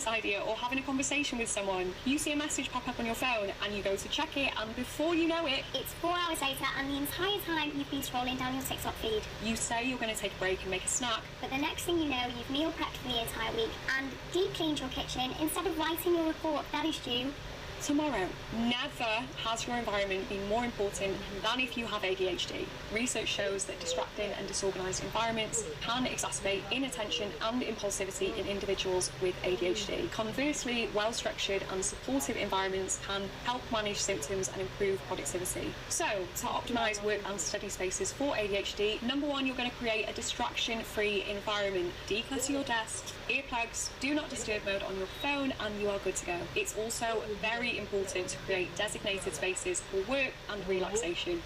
business idea or having a conversation with someone, you see a message pop up on your phone and you go to check it, and before you know it, it's 4 hours later and the entire time you've been scrolling down your TikTok feed. You say you're going to take a break and make a snack, but the next thing you know, you've meal prepped for the entire week and deep cleaned your kitchen instead of writing your report that is due tomorrow. Never has your environment been more important than if you have ADHD. Research shows that distracting and disorganised environments can exacerbate inattention and impulsivity in individuals with ADHD. Conversely, well-structured and supportive environments can help manage symptoms and improve productivity. So, to optimise work and study spaces for ADHD, number one, you're going to create a distraction-free environment. Declutter your desk, earplugs, do not disturb mode on your phone, and you are good to go. It's also very important to create designated spaces for work and relaxation.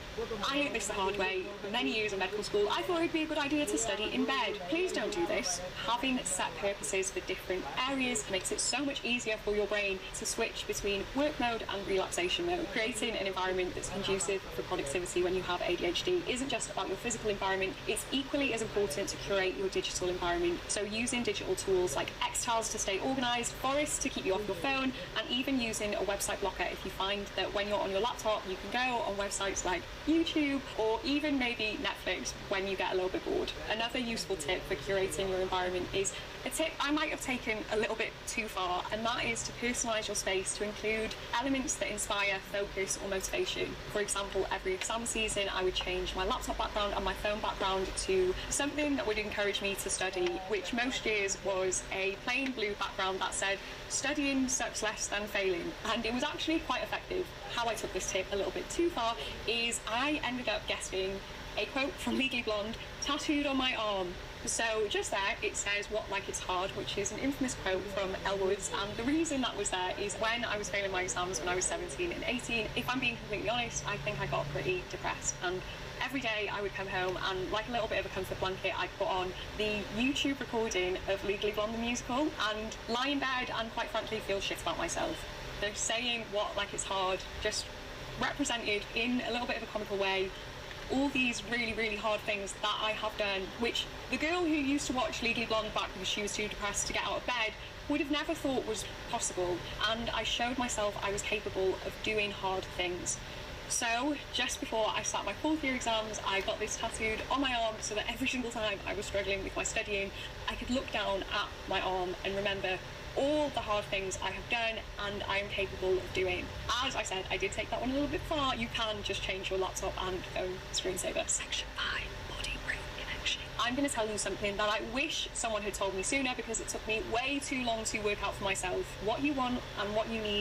I learned this the hard way. For many years in medical school, I thought it would be a good idea to study in bed. Please don't do this. Having set purposes for different areas makes it so much easier for your brain to switch between work mode and relaxation mode. Creating an environment that's conducive for productivity when you have ADHD isn't just about your physical environment, it's equally as important to curate your digital environment. So using digital tools like X-Tiles to stay organised, Forest to keep you off your phone, and even using a website blocker if you find that when you're on your laptop you can go on websites like YouTube or even maybe Netflix when you get a little bit bored. Another useful tip for curating your environment is a tip I might have taken a little bit too far, and that is to personalise your space to include elements that inspire focus or motivation. For example, every exam season I would change my laptop background and my phone background to something that would encourage me to study, which most years was a plain blue background that said studying sucks less than failing, and it was actually quite effective. How I took this tip a little bit too far is I ended up getting a quote from Legally Blonde tattooed on my arm. So just there, it says "What like it's hard," which is an infamous quote from Elle Woods, and the reason that was there is when I was failing my exams when I was 17 and 18, if I'm being completely honest, I think I got pretty depressed, and every day I would come home and, like a little bit of a comfort blanket, I'd put on the YouTube recording of Legally Blonde the musical and lie in bed and quite frankly feel shit about myself. They're saying "what like it's hard" just represented in a little bit of a comical way all these really hard things that I have done, which the girl who used to watch Legally Blonde back because she was too depressed to get out of bed would have never thought was possible, and I showed myself I was capable of doing hard things. So just before I sat my 4th year exams, I got this tattooed on my arm so that every single time I was struggling with my studying, I could look down at my arm and remember all the hard things I have done and I am capable of doing. As I said, I did take that one a little bit far. You can just change your laptop and phone screensaver. Section 5, body brain connection. I'm going to tell you something that I wish someone had told me sooner because it took me way too long to work out for myself. What you want and what you need